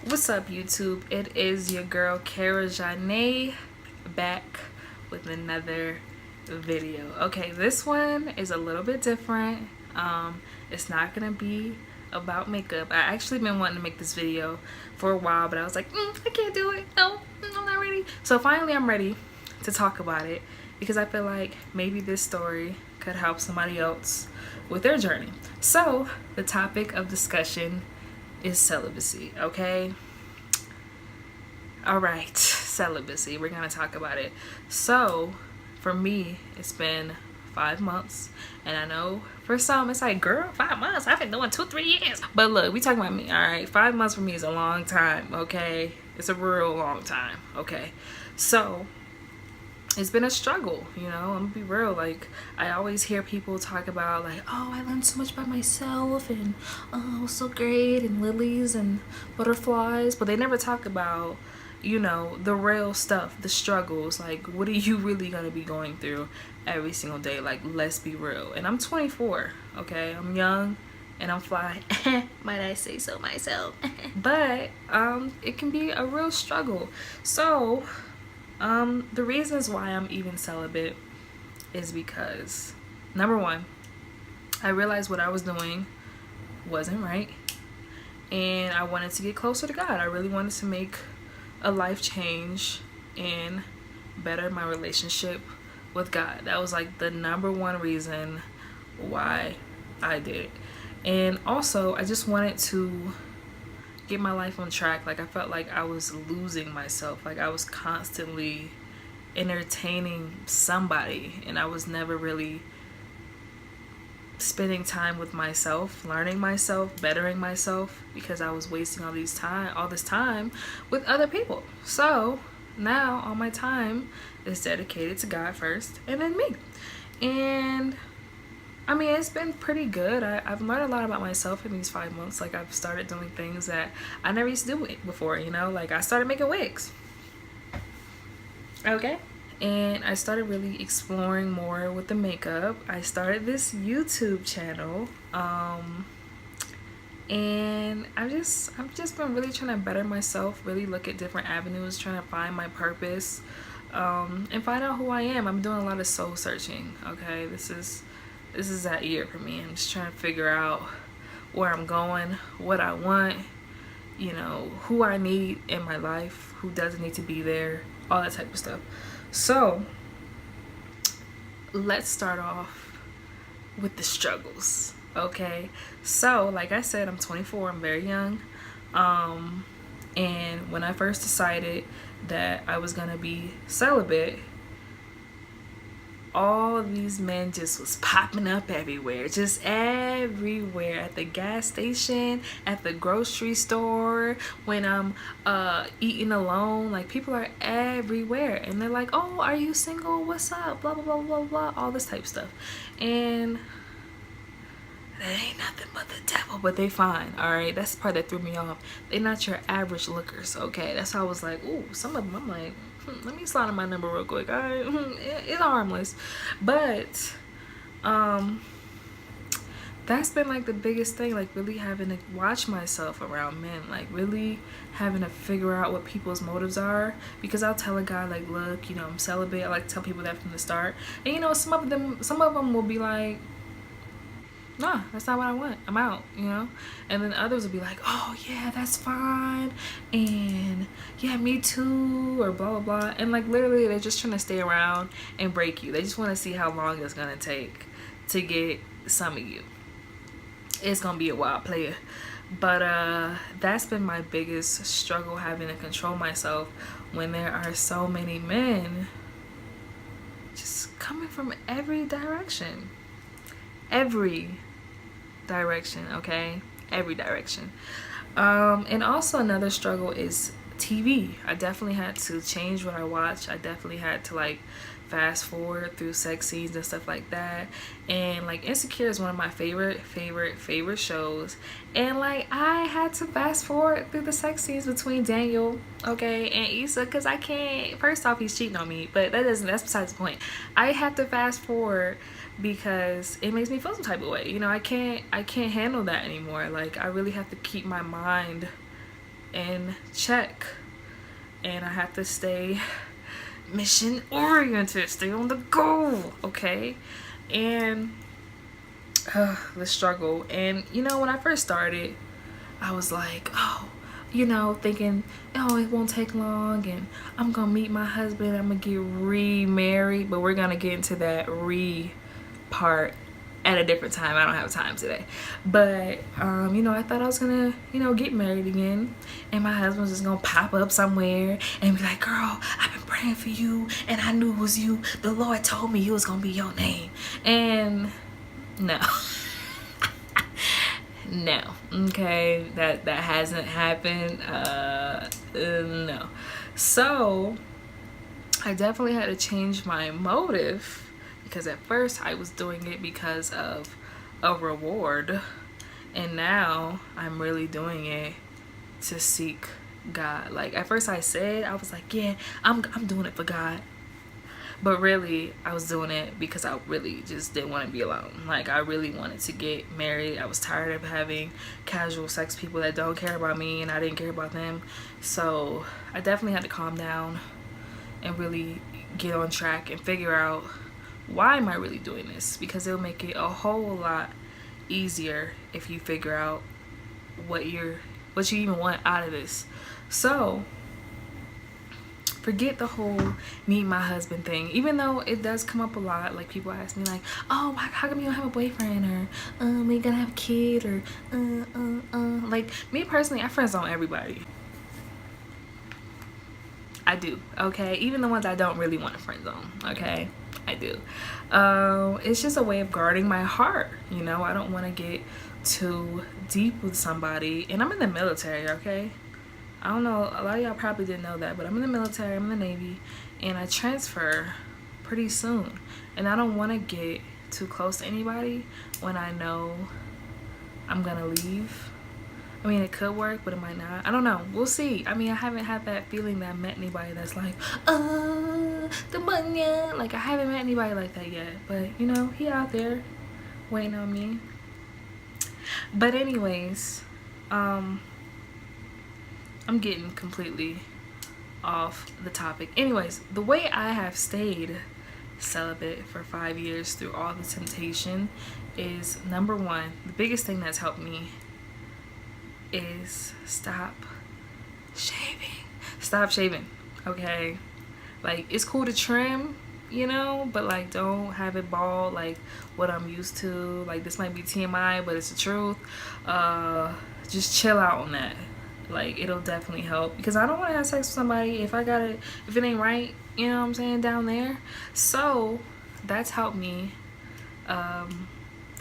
What's up, YouTube? It is your girl Kara Janae back with another video. Okay, this one is a little bit different. It's not gonna be about makeup. I actually been wanting to make this video for a while, but I was like, I can't do it. No, I'm not ready. So finally, I'm ready to talk about it because I feel like maybe this story could help somebody else with their journey. So the topic of discussion is celibacy. Okay, all right, celibacy, we're gonna talk about it. So for me, it's been 5 months, and I know for some it's like, girl, 5 months, I've been doing 2-3 years, but look, we talking about me. All right, 5 months for me is a long time. Okay, it's a real long time. Okay, so it's been a struggle, you know. I'm gonna be real. Like, I always hear people talk about, like, oh, I learned so much by myself, and oh, it was so great, and lilies and butterflies, but they never talk about, you know, the real stuff, the struggles. Like, what are you really gonna be going through every single day? Like, let's be real. And I'm 24. Okay, I'm young and I'm fly. Might I say so myself? But it can be a real struggle. So the reasons why I'm even celibate is because, number one, I realized what I was doing wasn't right, and I wanted to get closer to God. I really wanted to make a life change and better my relationship with God. That was like the number one reason why I did it. And also, I just wanted to get my life on track. Like, I felt like I was losing myself. Like, I was constantly entertaining somebody, and I was never really spending time with myself, learning myself, bettering myself, because I was wasting all this time with other people. So now all my time is dedicated to God first, and then me. And I mean, it's been pretty good. I've learned a lot about myself in these 5 months. Like, I've started doing things that I never used to do before, you know? Like, I started making wigs. Okay? And I started really exploring more with the makeup. I started this YouTube channel. And I've just been really trying to better myself, really look at different avenues, trying to find my purpose, and find out who I am. I'm doing a lot of soul searching, okay? This is that year for me. I'm just trying to figure out where I'm going, what I want, you know, who I need in my life, who doesn't need to be there, all that type of stuff. So let's start off with the struggles, okay? So like I said, I'm 24, I'm very young. And when I first decided that I was gonna be celibate, all these men just was popping up everywhere, just everywhere, at the gas station, at the grocery store, when I'm eating alone. Like, people are everywhere, and they're like, oh, are you single, what's up, blah blah blah blah blah, all this type of stuff. And that ain't nothing but the devil, but they fine. All right, that's the part that threw me off. They're not your average lookers. Okay, that's how I was like, ooh, some of them I'm like, let me slide in my number real quick. All right, it's harmless. But that's been like the biggest thing, like really having to watch myself around men, like really having to figure out what people's motives are. Because I'll tell a guy, like, look, you know, I'm celibate. I like to tell people that from the start, and you know, some of them will be like, nah, that's not what I want, I'm out, you know. And then others will be like, oh yeah, that's fine, and yeah, me too, or blah blah blah. And like, literally, they're just trying to stay around and break you. They just want to see how long it's gonna take to get some of you. It's gonna be a wild player. But that's been my biggest struggle, having to control myself when there are so many men just coming from every direction. Okay, every direction. And also another struggle is TV. I definitely had to change what I watch. I definitely had to, like, fast forward through sex scenes and stuff like that. And like, Insecure is one of my favorite shows, and like, I had to fast forward through the sex scenes between Daniel, okay, and Issa, because I can't. First off, he's cheating on me, but that's besides the point. I had to fast forward because it makes me feel some type of way, you know. I can't handle that anymore. Like, I really have to keep my mind in check, and I have to stay mission oriented, stay on the goal, okay? And the struggle. And you know, when I first started, I was like, oh, you know, thinking, oh, it won't take long and I'm gonna meet my husband, I'm gonna get remarried. But we're gonna get into that part at a different time. I don't have time today. But you know, I thought I was gonna, you know, get married again, and my husband was just gonna pop up somewhere and be like, girl, I've been praying for you and I knew it was you. The Lord told me you was gonna be your name. And no. No, okay, that hasn't happened. No. So I definitely had to change my motive, because at first I was doing it because of a reward, and now I'm really doing it to seek God. Like at first I was like, yeah, I'm doing it for God. But really, I was doing it because I really just didn't want to be alone. Like, I really wanted to get married. I was tired of having casual sex people that don't care about me, and I didn't care about them. So I definitely had to calm down and really get on track and figure out, why am I really doing this? Because it'll make it a whole lot easier if you figure out what you even want out of this. So forget the whole meet my husband thing, even though it does come up a lot. Like, people ask me like, oh, how come you don't have a boyfriend, or are you gonna have a kid, or like, me personally, I friend zone everybody. I do, okay? Even the ones I don't really want to friend zone, okay? I do. It's just a way of guarding my heart, you know? I don't want to get too deep with somebody, and I'm in the military, okay? I don't know, a lot of y'all probably didn't know that, but I'm in the military, I'm in the Navy, and I transfer pretty soon. And I don't want to get too close to anybody when I know I'm gonna leave. I mean, it could work, but it might not. I don't know. We'll see. I mean, I haven't had that feeling that I met anybody that's like, the money. Like, I haven't met anybody like that yet. But, you know, he out there waiting on me. But anyways, I'm getting completely off the topic. Anyways, the way I have stayed celibate for 5 years through all the temptation is, number one, the biggest thing that's helped me is stop shaving, okay? Like, it's cool to trim, you know, but like, don't have it bald like what I'm used to. Like, this might be TMI, but it's the truth. Just chill out on that. Like, it'll definitely help, because I don't want to have sex with somebody if it ain't right, you know what I'm saying, down there. So that's helped me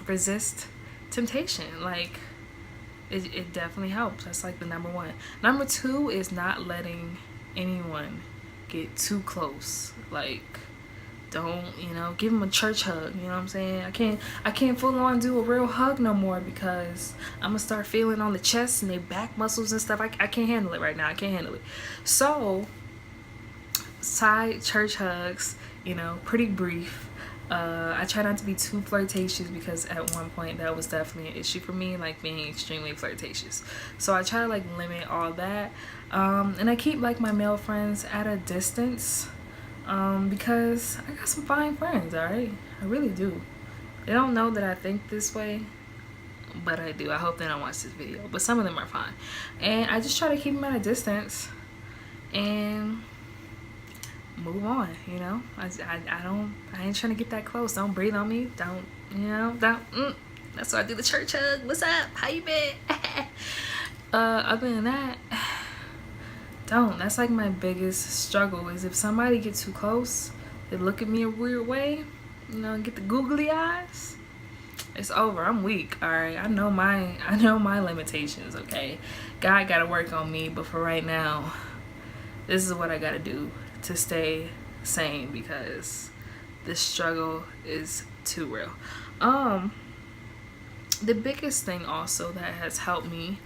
resist temptation. Like, it definitely helps. That's like the number one. Number two is not letting anyone get too close. Like, don't, you know, give them a church hug, you know what I'm saying? I can't full on do a real hug no more, because I'm gonna start feeling on the chest and their back muscles and stuff. I can't handle it right now. I can't handle it. So side church hugs, you know, pretty brief. I try not to be too flirtatious, because at one point that was definitely an issue for me, like being extremely flirtatious. So I try to like limit all that, and I keep like my male friends at a distance. Because I got some fine friends, alright? I really do. They don't know that I think this way, but I do. I hope they don't watch this video, but some of them are fine. And I just try to keep them at a distance and move on, you know? I ain't trying to get that close. Don't breathe on me. Don't, you know? That's why I do the church hug. What's up? How you been? Other than that, that's like my biggest struggle, is if somebody gets too close, they look at me a weird way, you know, get the googly eyes, it's over. I'm weak, all right? I know my limitations, okay? God gotta work on me, but for right now, this is what I gotta do to stay sane, because this struggle is too real. The biggest thing also that has helped me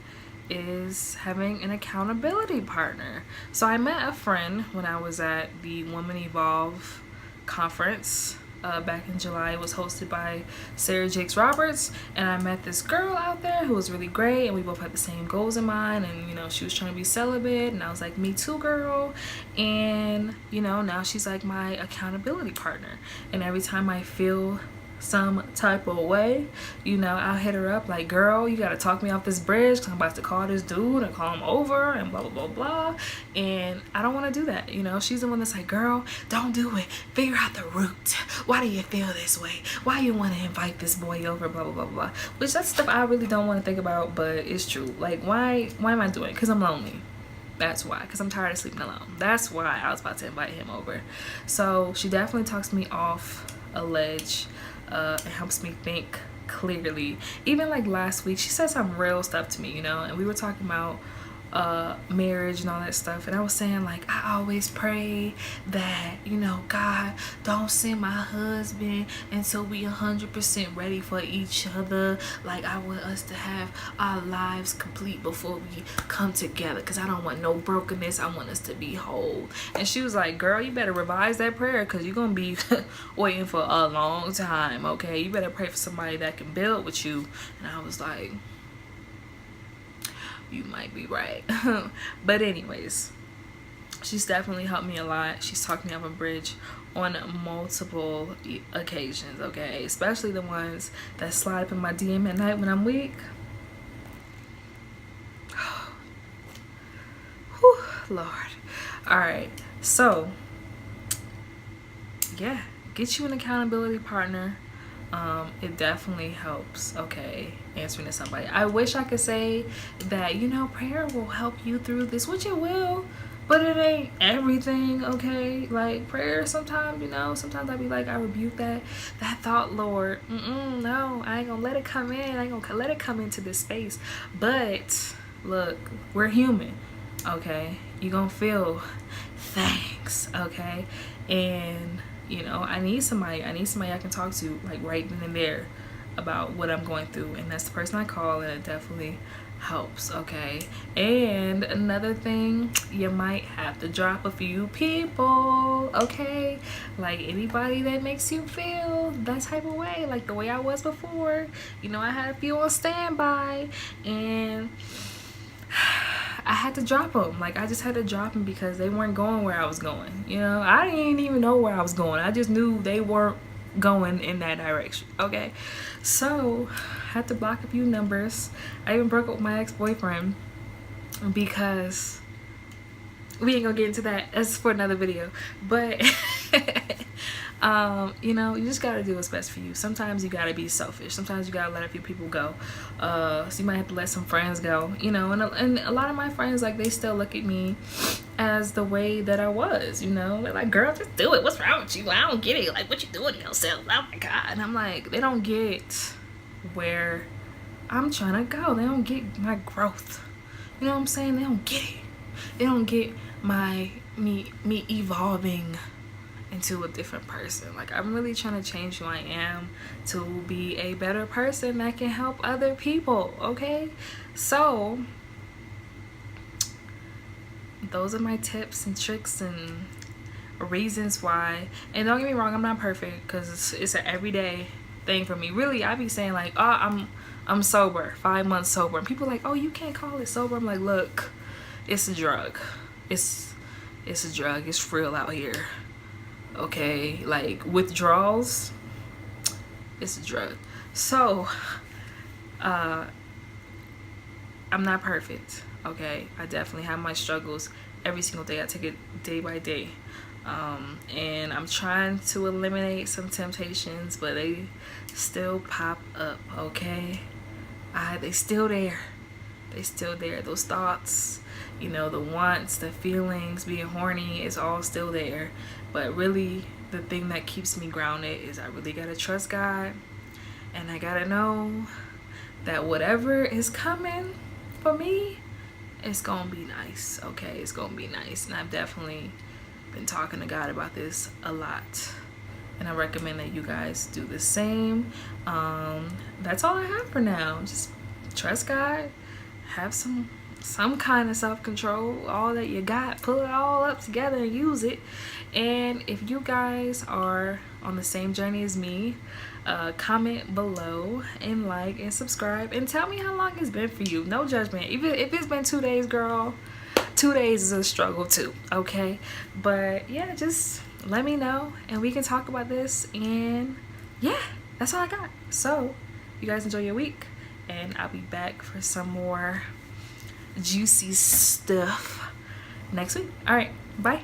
is having an accountability partner. So I met a friend when I was at the Women Evolve conference, back in July. It was hosted by Sarah Jakes Roberts, and I met this girl out there who was really great, and we both had the same goals in mind. And you know, she was trying to be celibate, and I was like, me too, girl. And you know, now she's like my accountability partner, and every time I feel some type of way, you know, I'll hit her up like, girl, you gotta talk me off this bridge because I'm about to call this dude and call him over and blah blah blah blah. And I don't want to do that, you know. She's the one that's like, girl, don't do it, figure out the root. Why do you feel this way? Why you want to invite this boy over, blah blah blah blah. Which that's stuff I really don't want to think about, but it's true. Like, why am I doing it? Because I'm lonely. That's why, because I'm tired of sleeping alone. That's why I was about to invite him over. So she definitely talks me off a ledge. It helps me think clearly. Even like last week, she said some real stuff to me, you know, and we were talking about marriage and all that stuff, and I was saying like, I always pray that, you know, God don't send my husband until we 100% ready for each other. Like, I want us to have our lives complete before we come together, because I don't want no brokenness. I want us to be whole. And she was like, girl, you better revise that prayer, because you're gonna be waiting for a long time, okay? You better pray for somebody that can build with you. And I was like, you might be right. But anyways, she's definitely helped me a lot. She's talked me off a bridge on multiple occasions, okay? Especially the ones that slide up in my DM at night when I'm weak. Whew, Lord. All right, so yeah, get you an accountability partner. It definitely helps, okay, answering to somebody. I wish I could say that, you know, prayer will help you through this, which it will, but it ain't everything, okay? Like, prayer sometimes, you know, sometimes I be like, I rebuke that thought, Lord. No, I ain't gonna let it come in. I ain't gonna let it come into this space. But look, we're human, okay? You gonna feel thanks, okay? And you know, I need somebody I can talk to, like, right then and there about what I'm going through, and that's the person I call, and it definitely helps, okay? And another thing, you might have to drop a few people, okay? Like, anybody that makes you feel that type of way, like the way I was before. You know, I had a few on standby, and I had to drop them. Like, I just had to drop them because they weren't going where I was going. You know, I didn't even know where I was going. I just knew they weren't going in that direction, okay? So I had to block a few numbers. I even broke up with my ex-boyfriend because we ain't gonna get into that. That's for another video. But you know, you just gotta do what's best for you. Sometimes you gotta be selfish. Sometimes you gotta let a few people go. So you might have to let some friends go, you know. And a lot of my friends, like, they still look at me as the way that I was, you know. They're like, girl, just do it. What's wrong with you? I don't get it. Like, what you doing to yourself? Oh my God. And I'm like, they don't get where I'm trying to go. They don't get my growth. You know what I'm saying? They don't get it. They don't get me evolving into a different person. Like, I'm really trying to change who I am to be a better person that can help other people, okay? So those are my tips and tricks and reasons why. And don't get me wrong, I'm not perfect, because it's an everyday thing for me. Really, I be saying like, oh, I'm sober, 5 months sober, and people are like, oh, you can't call it sober. I'm like, look, it's a drug. It's a drug. It's real out here, okay? Like, withdrawals, it's a drug. So I'm not perfect, okay? I definitely have my struggles every single day. I take it day by day, and I'm trying to eliminate some temptations, but they still pop up, okay? They still there. They still there. Those thoughts, you know, the wants, the feelings, being horny, is all still there. But really, the thing that keeps me grounded is I really gotta trust God, and I gotta know that whatever is coming for me, it's gonna be nice, okay? It's gonna be nice. And I've definitely been talking to God about this a lot, and I recommend that you guys do the same. That's all I have for now. Just trust God, have some some kind of self-control. All that you got, pull it all up together and use it. And if you guys are on the same journey as me, comment below and like and subscribe and tell me how long it's been for you. No judgment. Even if it's been 2 days, girl, 2 days is a struggle too, okay? But yeah, just let me know and we can talk about this. And yeah, that's all I got. So you guys enjoy your week, and I'll be back for some more juicy stuff next week. All right, bye.